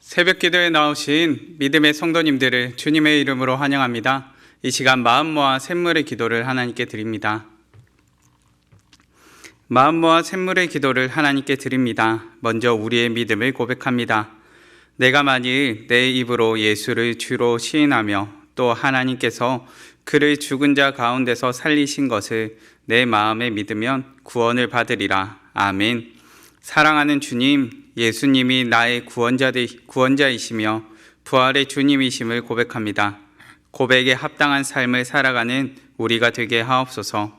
새벽 기도에 나오신 믿음의 성도님들을 주님의 이름으로 환영합니다. 이 시간 마음 모아 샘물의 기도를 하나님께 드립니다. 마음 모아 샘물의 기도를 하나님께 드립니다. 먼저 우리의 믿음을 고백합니다. 내가 만일 내 입으로 예수를 주로 시인하며 또 하나님께서 그를 죽은 자 가운데서 살리신 것을 내 마음에 믿으면 구원을 받으리라. 아멘. 사랑하는 주님, 예수님이 나의 구원자이시며 부활의 주님이심을 고백합니다. 고백에 합당한 삶을 살아가는 우리가 되게 하옵소서.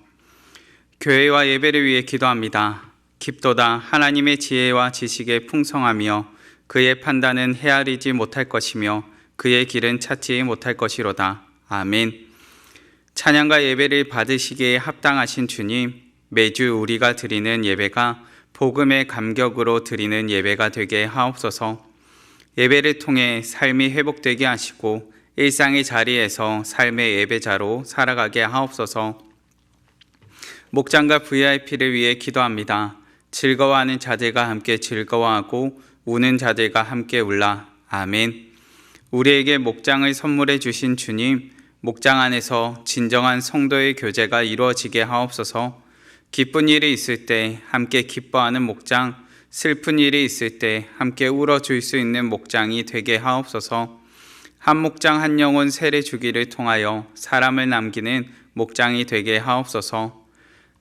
교회와 예배를 위해 기도합니다. 깊도다 하나님의 지혜와 지식에 풍성하며 그의 판단은 헤아리지 못할 것이며 그의 길은 찾지 못할 것이로다. 아멘. 찬양과 예배를 받으시기에 합당하신 주님, 매주 우리가 드리는 예배가 복음의 감격으로 드리는 예배가 되게 하옵소서. 예배를 통해 삶이 회복되게 하시고 일상의 자리에서 삶의 예배자로 살아가게 하옵소서. 목장과 VIP를 위해 기도합니다. 즐거워하는 자들과 함께 즐거워하고 우는 자들과 함께 울라. 아멘. 우리에게 목장을 선물해 주신 주님, 목장 안에서 진정한 성도의 교제가 이루어지게 하옵소서. 기쁜 일이 있을 때 함께 기뻐하는 목장, 슬픈 일이 있을 때 함께 울어줄 수 있는 목장이 되게 하옵소서. 한 목장 한 영혼 세례 주기를 통하여 사람을 남기는 목장이 되게 하옵소서.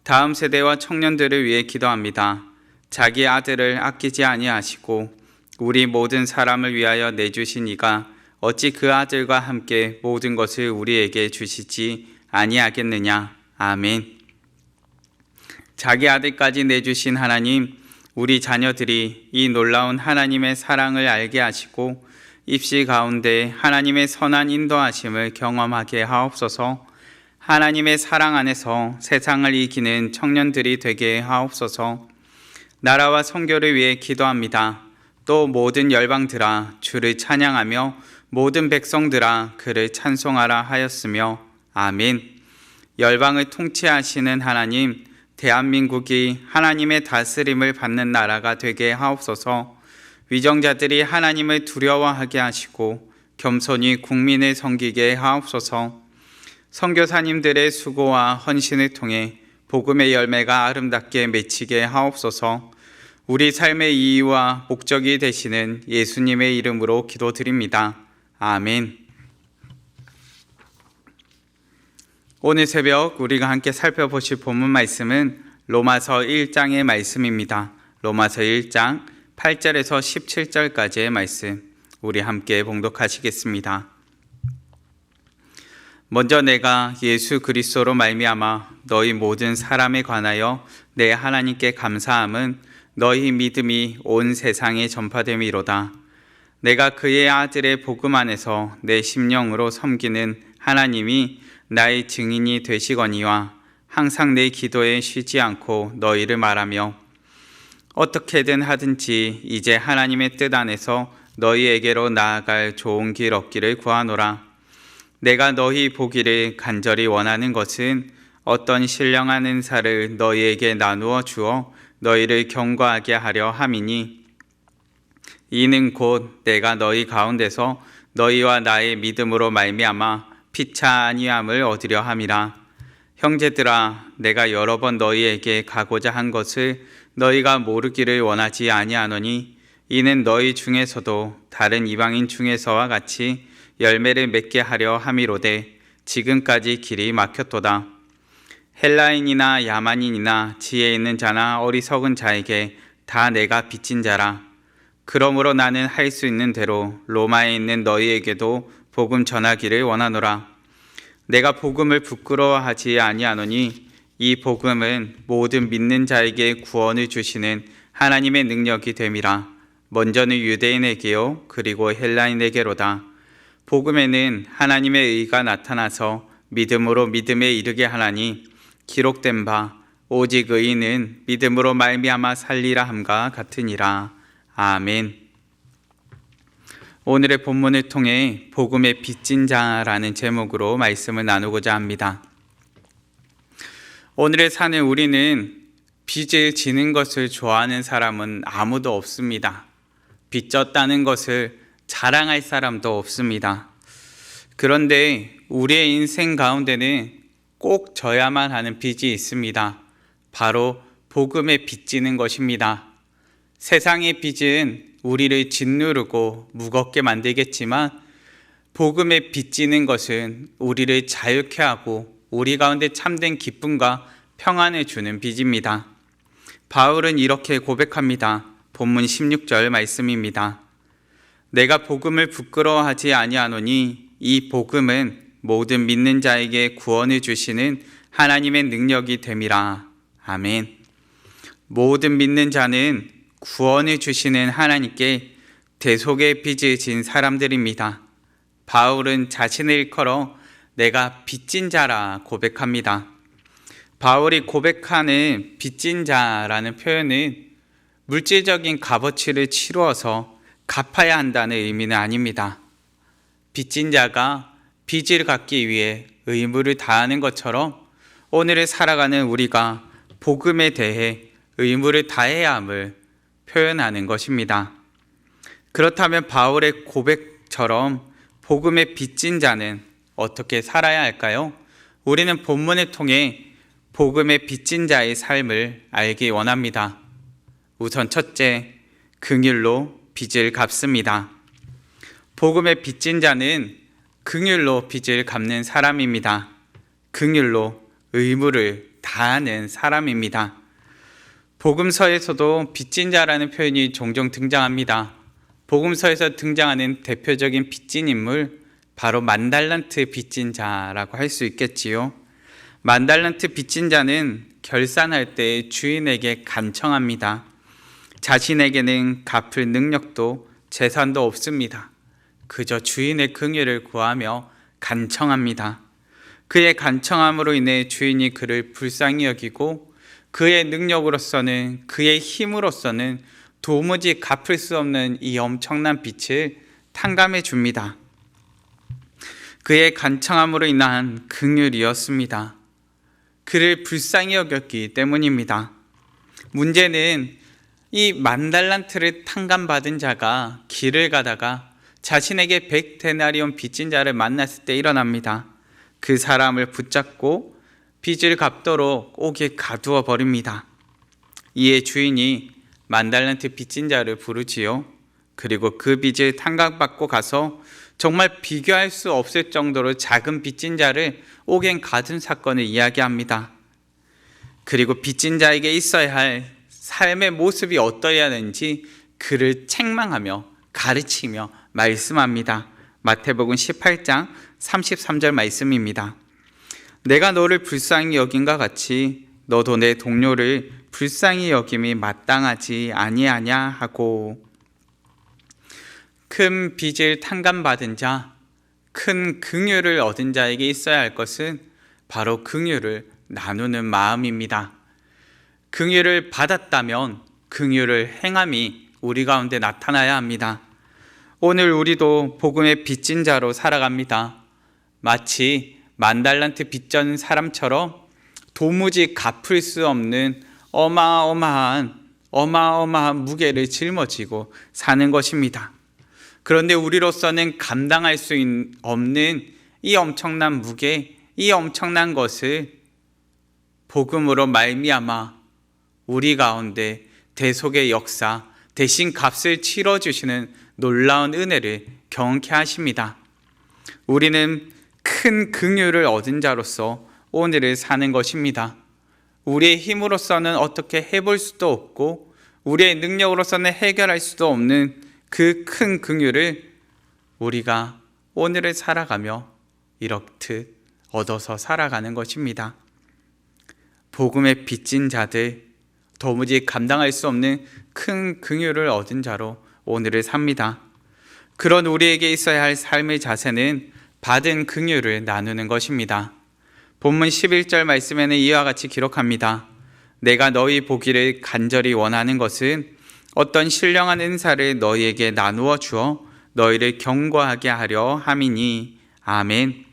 다음 세대와 청년들을 위해 기도합니다. 자기 아들을 아끼지 아니하시고 우리 모든 사람을 위하여 내주신 이가 어찌 그 아들과 함께 모든 것을 우리에게 주시지 아니하겠느냐. 아멘. 자기 아들까지 내주신 하나님, 우리 자녀들이 이 놀라운 하나님의 사랑을 알게 하시고 입시 가운데 하나님의 선한 인도하심을 경험하게 하옵소서. 하나님의 사랑 안에서 세상을 이기는 청년들이 되게 하옵소서. 나라와 선교를 위해 기도합니다. 또 모든 열방들아 주를 찬양하며 모든 백성들아 그를 찬송하라 하였으며 아멘. 열방을 통치하시는 하나님, 대한민국이 하나님의 다스림을 받는 나라가 되게 하옵소서. 위정자들이 하나님을 두려워하게 하시고 겸손히 국민을 섬기게 하옵소서. 선교사님들의 수고와 헌신을 통해 복음의 열매가 아름답게 맺히게 하옵소서. 우리 삶의 이유와 목적이 되시는 예수님의 이름으로 기도드립니다. 아멘. 오늘 새벽 우리가 함께 살펴보실 본문 말씀은 로마서 1장의 말씀입니다. 로마서 1장 8절에서 17절까지의 말씀, 우리 함께 봉독하시겠습니다. 먼저 내가 예수 그리스도로 말미암아 너희 모든 사람에 관하여 내 하나님께 감사함은 너희 믿음이 온 세상에 전파됨이로다. 내가 그의 아들의 복음 안에서 내 심령으로 섬기는 하나님이 나의 증인이 되시거니와 항상 내 기도에 쉬지 않고 너희를 말하며 어떻게든 하든지 이제 하나님의 뜻 안에서 너희에게로 나아갈 좋은 길 얻기를 구하노라. 내가 너희 보기를 간절히 원하는 것은 어떤 신령한 은사를 너희에게 나누어 주어 너희를 경고하게 하려 함이니 이는 곧 내가 너희 가운데서 너희와 나의 믿음으로 말미암아 피차 아니함을 얻으려 함이라. 형제들아, 내가 여러 번 너희에게 가고자 한 것을 너희가 모르기를 원하지 아니하노니 이는 너희 중에서도 다른 이방인 중에서와 같이 열매를 맺게 하려 함이로되 지금까지 길이 막혔도다. 헬라인이나 야만인이나 지혜 있는 자나 어리석은 자에게 다 내가 빚진 자라. 그러므로 나는 할 수 있는 대로 로마에 있는 너희에게도 복음 전하기를 원하노라. 내가 복음을 부끄러워하지 아니하노니 이 복음은 모든 믿는 자에게 구원을 주시는 하나님의 능력이 됨이라. 먼저는 유대인에게요 그리고 헬라인에게로다. 복음에는 하나님의 의가 나타나서 믿음으로 믿음에 이르게 하나니 기록된 바 오직 의인은 믿음으로 말미암아 살리라 함과 같으니라. 아멘. 오늘의 본문을 통해 복음의 빚진 자라는 제목으로 말씀을 나누고자 합니다. 오늘의 사는 우리는 빚을 지는 것을 좋아하는 사람은 아무도 없습니다. 빚졌다는 것을 자랑할 사람도 없습니다. 그런데 우리의 인생 가운데는 꼭 져야만 하는 빚이 있습니다. 바로 복음에 빚지는 것입니다. 세상의 빚은 우리를 짓누르고 무겁게 만들겠지만 복음에 빚지는 것은 우리를 자유케 하고 우리 가운데 참된 기쁨과 평안을 주는 빚입니다. 바울은 이렇게 고백합니다. 본문 16절 말씀입니다. 내가 복음을 부끄러워하지 아니하노니 이 복음은 모든 믿는 자에게 구원을 주시는 하나님의 능력이 됨이라. 아멘. 모든 믿는 자는 구원을 주시는 하나님께 대속의 빚을 진 사람들입니다. 바울은 자신을 일컬어 내가 빚진 자라 고백합니다. 바울이 고백하는 빚진 자라는 표현은 물질적인 값어치를 치루어서 갚아야 한다는 의미는 아닙니다. 빚진 자가 빚을 갚기 위해 의무를 다하는 것처럼 오늘을 살아가는 우리가 복음에 대해 의무를 다해야 함을 표현하는 것입니다. 그렇다면 바울의 고백처럼 복음에 빚진 자는 어떻게 살아야 할까요? 우리는 본문을 통해 복음에 빚진 자의 삶을 알기 원합니다. 우선 첫째, 긍휼로 빚을 갚습니다. 복음에 빚진 자는 긍휼로 빚을 갚는 사람입니다. 긍휼로 의무를 다하는 사람입니다. 복음서에서도 빚진 자라는 표현이 종종 등장합니다. 복음서에서 등장하는 대표적인 빚진 인물, 바로 만달란트 빚진 자라고 할 수 있겠지요. 만달란트 빚진 자는 결산할 때 주인에게 간청합니다. 자신에게는 갚을 능력도 재산도 없습니다. 그저 주인의 긍휼을 구하며 간청합니다. 그의 간청함으로 인해 주인이 그를 불쌍히 여기고 그의 능력으로서는, 그의 힘으로서는 도무지 갚을 수 없는 이 엄청난 빚을 탕감해 줍니다. 그의 간청함으로 인한 긍휼이었습니다. 그를 불쌍히 여겼기 때문입니다. 문제는 이 만달란트를 탕감받은 자가 길을 가다가 자신에게 100데나리온 빚진 자를 만났을 때 일어납니다. 그 사람을 붙잡고 빚을 갚도록 옥에 가두어 버립니다. 이에 주인이 만달란트 빚진 자를 부르지요. 그리고 그 빚을 탕감받고 가서 정말 비교할 수 없을 정도로 작은 빚진 자를 옥에 가둔 사건을 이야기합니다. 그리고 빚진 자에게 있어야 할 삶의 모습이 어떠해야 하는지 그를 책망하며 가르치며 말씀합니다. 마태복음 18장 33절 말씀입니다. 내가 너를 불쌍히 여긴과 같이 너도 내 동료를 불쌍히 여김이 마땅하지 아니하냐 하고. 큰 빚을 탕감받은 자, 큰 긍휼을 얻은 자에게 있어야 할 것은 바로 긍휼을 나누는 마음입니다. 긍휼을 받았다면 긍휼을 행함이 우리 가운데 나타나야 합니다. 오늘 우리도 복음의 빚진 자로 살아갑니다. 마치 만달란트 빚진 사람처럼 도무지 갚을 수 없는 어마어마한 무게를 짊어지고 사는 것입니다. 그런데 우리로서는 감당할 수 없는 이 엄청난 무게, 이 엄청난 것을 복음으로 말미암아 우리 가운데 대속의 역사, 대신 값을 치러주시는 놀라운 은혜를 경험케 하십니다. 우리는 큰 긍휼을 얻은 자로서 오늘을 사는 것입니다. 우리의 힘으로서는 어떻게 해볼 수도 없고 우리의 능력으로서는 해결할 수도 없는 그 큰 긍휼을 우리가 오늘을 살아가며 이렇듯 얻어서 살아가는 것입니다. 복음의 빚진 자들, 도무지 감당할 수 없는 큰 긍휼을 얻은 자로 오늘을 삽니다. 그런 우리에게 있어야 할 삶의 자세는 받은 긍휼을 나누는 것입니다. 본문 11절 말씀에는 이와 같이 기록합니다. 내가 너희 보기를 간절히 원하는 것은 어떤 신령한 은사를 너희에게 나누어 주어 너희를 경고하게 하려 함이니. 아멘.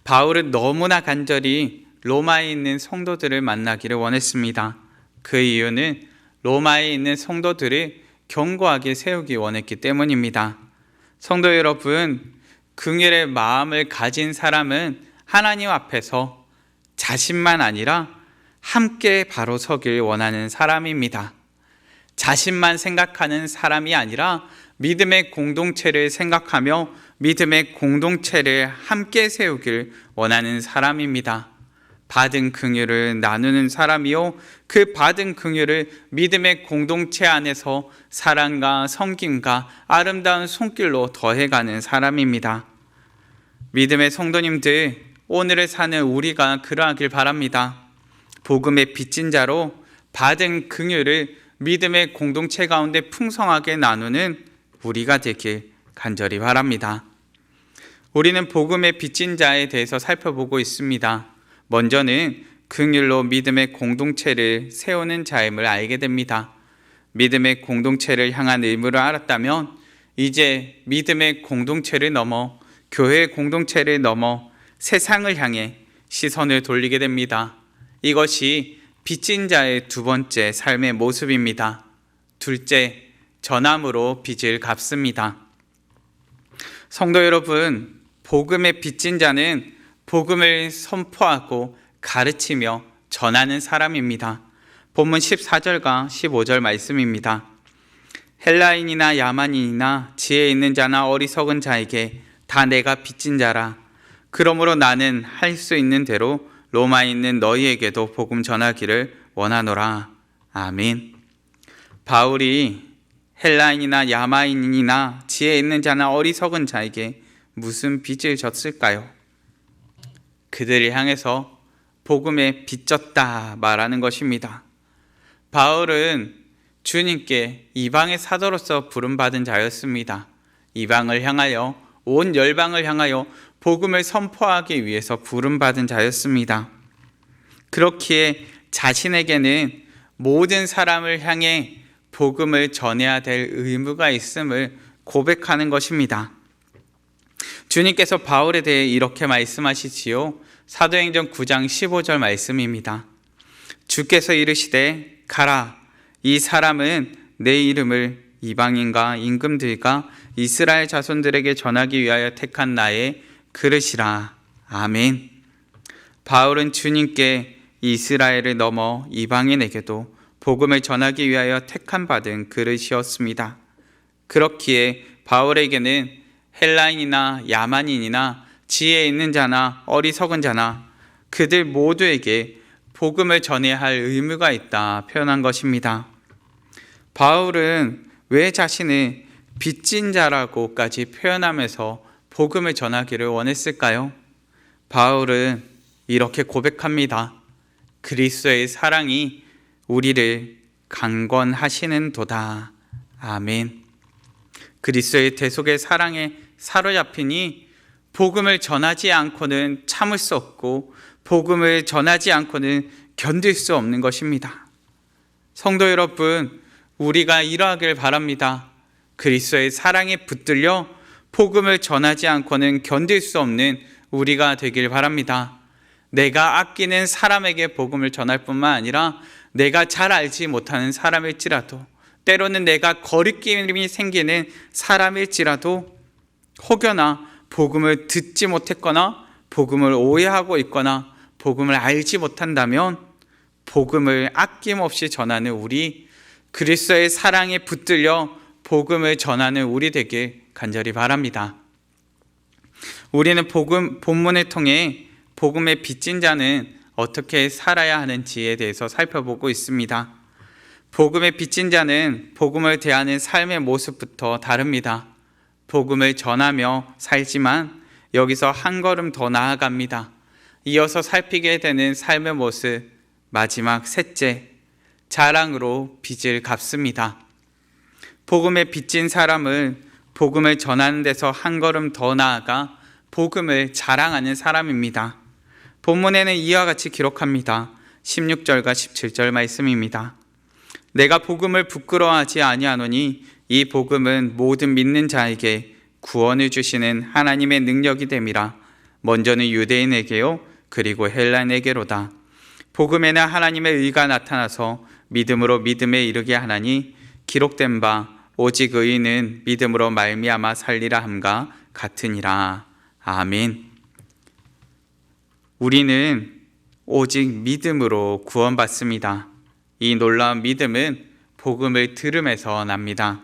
바울은 너무나 간절히 로마에 있는 성도들을 만나기를 원했습니다. 그 이유는 로마에 있는 성도들이 견고하게 세우기 원했기 때문입니다. 성도 여러분, 긍휼의 마음을 가진 사람은 하나님 앞에서 자신만 아니라 함께 바로 서길 원하는 사람입니다. 자신만 생각하는 사람이 아니라 믿음의 공동체를 생각하며 믿음의 공동체를 함께 세우길 원하는 사람입니다. 받은 긍휼을 나누는 사람이요, 그 받은 긍휼을 믿음의 공동체 안에서 사랑과 섬김과 아름다운 손길로 더해가는 사람입니다. 믿음의 성도님들, 오늘을 사는 우리가 그러하길 바랍니다. 복음의 빚진 자로 받은 긍휼을 믿음의 공동체 가운데 풍성하게 나누는 우리가 되길 간절히 바랍니다. 우리는 복음의 빚진 자에 대해서 살펴보고 있습니다. 먼저는 긍휼로 믿음의 공동체를 세우는 자임을 알게 됩니다. 믿음의 공동체를 향한 의무를 알았다면 이제 믿음의 공동체를 넘어 교회 공동체를 넘어 세상을 향해 시선을 돌리게 됩니다. 이것이 빚진 자의 두 번째 삶의 모습입니다. 둘째, 전함으로 빚을 갚습니다. 성도 여러분, 복음의 빚진 자는 복음을 선포하고 가르치며 전하는 사람입니다. 본문 14절과 15절 말씀입니다. 헬라인이나 야만인이나 지혜 있는 자나 어리석은 자에게 다 내가 빚진 자라. 그러므로 나는 할 수 있는 대로 로마에 있는 너희에게도 복음 전하기를 원하노라. 아멘. 바울이 헬라인이나 야만인이나 지혜 있는 자나 어리석은 자에게 무슨 빚을 졌을까요? 그들을 향해서 복음에 빚졌다 말하는 것입니다. 바울은 주님께 이방의 사도로서 부름받은 자였습니다. 이방을 향하여, 온 열방을 향하여 복음을 선포하기 위해서 부름받은 자였습니다. 그렇기에 자신에게는 모든 사람을 향해 복음을 전해야 될 의무가 있음을 고백하는 것입니다. 주님께서 바울에 대해 이렇게 말씀하시지요. 사도행전 9장 15절 말씀입니다. 주께서 이르시되 가라, 이 사람은 내 이름을 이방인과 임금들과 이스라엘 자손들에게 전하기 위하여 택한 나의 그릇이라. 아멘. 바울은 주님께 이스라엘을 넘어 이방인에게도 복음을 전하기 위하여 택한 받은 그릇이었습니다. 그렇기에 바울에게는 헬라인이나 야만인이나 지혜 있는 자나 어리석은 자나 그들 모두에게 복음을 전해야 할 의무가 있다 표현한 것입니다. 바울은 왜 자신을 빚진 자라고까지 표현하면서 복음을 전하기를 원했을까요? 바울은 이렇게 고백합니다. 그리스도의 사랑이 우리를 강권하시는 도다. 아멘. 그리스도의 대속의 사랑에 사로잡히니 복음을 전하지 않고는 참을 수 없고 복음을 전하지 않고는 견딜 수 없는 것입니다. 성도 여러분, 우리가 이러하길 바랍니다. 그리스도의 사랑에 붙들려 복음을 전하지 않고는 견딜 수 없는 우리가 되길 바랍니다. 내가 아끼는 사람에게 복음을 전할 뿐만 아니라 내가 잘 알지 못하는 사람일지라도, 때로는 내가 거리낌이 생기는 사람일지라도 혹여나 복음을 듣지 못했거나 복음을 오해하고 있거나 복음을 알지 못한다면 복음을 아낌없이 전하는 우리, 그리스도의 사랑에 붙들려 복음을 전하는 우리 되길 간절히 바랍니다. 우리는 본문을 통해 복음의 빚진 자는 어떻게 살아야 하는지에 대해서 살펴보고 있습니다. 복음의 빚진 자는 복음을 대하는 삶의 모습부터 다릅니다. 복음을 전하며 살지만 여기서 한 걸음 더 나아갑니다. 이어서 살피게 되는 삶의 모습, 마지막 셋째, 자랑으로 빚을 갚습니다. 복음에 빚진 사람은 복음을 전하는 데서 한 걸음 더 나아가 복음을 자랑하는 사람입니다. 본문에는 이와 같이 기록합니다. 16절과 17절 말씀입니다. 내가 복음을 부끄러워하지 아니하노니 이 복음은 모든 믿는 자에게 구원을 주시는 하나님의 능력이 됨이라. 먼저는 유대인에게요 그리고 헬라인에게로다. 복음에는 하나님의 의가 나타나서 믿음으로 믿음에 이르게 하나니 기록된 바 오직 의인은 믿음으로 말미암아 살리라 함과 같으니라. 아멘. 우리는 오직 믿음으로 구원받습니다. 이 놀라운 믿음은 복음을 들음에서 납니다.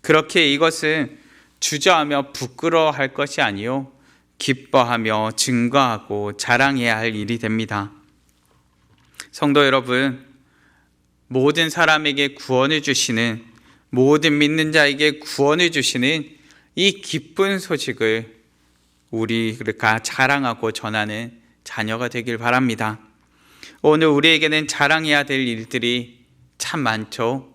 그렇게 이것은 주저하며 부끄러워할 것이 아니요 기뻐하며 증거하고 자랑해야 할 일이 됩니다. 성도 여러분, 모든 사람에게 구원을 주시는, 모든 믿는 자에게 구원을 주시는 이 기쁜 소식을 우리가 자랑하고 전하는 자녀가 되길 바랍니다. 오늘 우리에게는 자랑해야 될 일들이 참 많죠.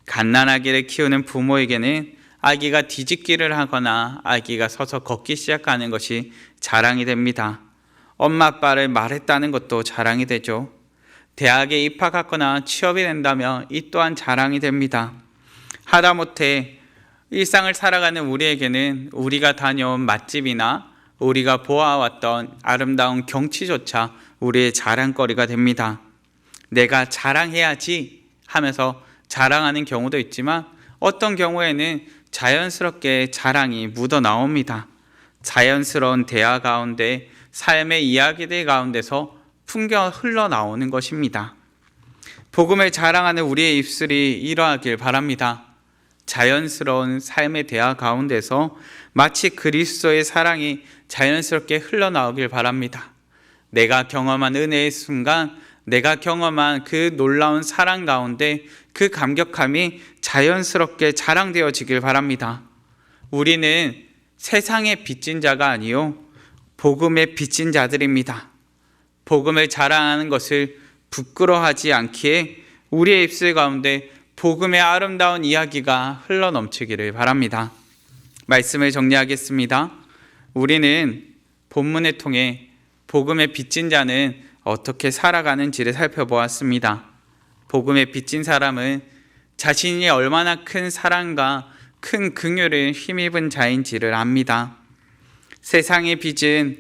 갓난아기를 키우는 부모에게는 아기가 뒤집기를 하거나 아기가 서서 걷기 시작하는 것이 자랑이 됩니다. 엄마 아빠를 말했다는 것도 자랑이 되죠. 대학에 입학하거나 취업이 된다면 이 또한 자랑이 됩니다. 하다못해 일상을 살아가는 우리에게는 우리가 다녀온 맛집이나 우리가 보아왔던 아름다운 경치조차 우리의 자랑거리가 됩니다. 내가 자랑해야지 하면서 자랑하는 경우도 있지만 어떤 경우에는 자연스럽게 자랑이 묻어나옵니다. 자연스러운 대화 가운데 삶의 이야기들 가운데서 풍겨 흘러나오는 것입니다. 복음을 자랑하는 우리의 입술이 이러하길 바랍니다. 자연스러운 삶의 대화 가운데서 마치 그리스도의 사랑이 자연스럽게 흘러나오길 바랍니다. 내가 경험한 은혜의 순간, 내가 경험한 그 놀라운 사랑 가운데 그 감격함이 자연스럽게 자랑되어지길 바랍니다. 우리는 세상에 빚진 자가 아니요 복음에 빚진 자들입니다. 복음을 자랑하는 것을 부끄러워하지 않기에 우리의 입술 가운데 복음의 아름다운 이야기가 흘러넘치기를 바랍니다. 말씀을 정리하겠습니다. 우리는 본문을 통해 복음에 빚진 자는 어떻게 살아가는지를 살펴보았습니다. 복음에 빚진 사람은 자신이 얼마나 큰 사랑과 큰 긍휼을 힘입은 자인지를 압니다. 세상의 빚은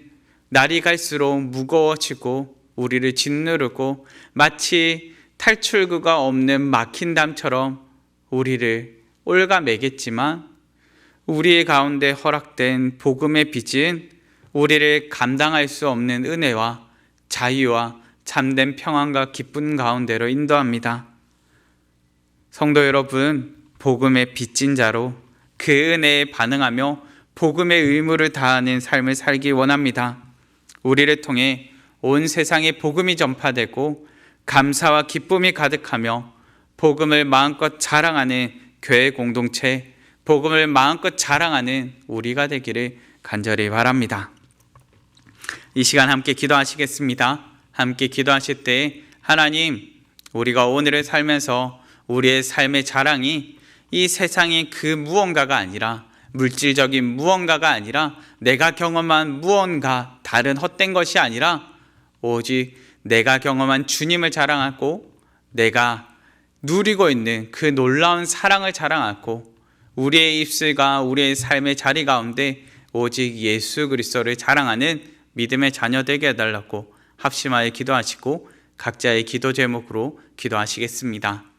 날이 갈수록 무거워지고 우리를 짓누르고 마치 탈출구가 없는 막힌 담처럼 우리를 올가매겠지만 우리의 가운데 허락된 복음의 빚은 우리를 감당할 수 없는 은혜와 자유와 참된 평안과 기쁨 가운데로 인도합니다. 성도 여러분, 복음의 빚진 자로 그 은혜에 반응하며 복음의 의무를 다하는 삶을 살기 원합니다. 우리를 통해 온 세상에 복음이 전파되고 감사와 기쁨이 가득하며 복음을 마음껏 자랑하는 교회 공동체, 복음을 마음껏 자랑하는 우리가 되기를 간절히 바랍니다. 이 시간 함께 기도하시겠습니다. 함께 기도하실 때 하나님, 우리가 오늘을 살면서 우리의 삶의 자랑이 이 세상의 그 무언가가 아니라 물질적인 무언가가 아니라 내가 경험한 무언가 다른 헛된 것이 아니라 오직 내가 경험한 주님을 자랑하고 내가 누리고 있는 그 놀라운 사랑을 자랑하고 우리의 입술과 우리의 삶의 자리 가운데 오직 예수 그리스도를 자랑하는 믿음의 자녀 되게 해달라고 합심하여 기도하시고 각자의 기도 제목으로 기도하시겠습니다.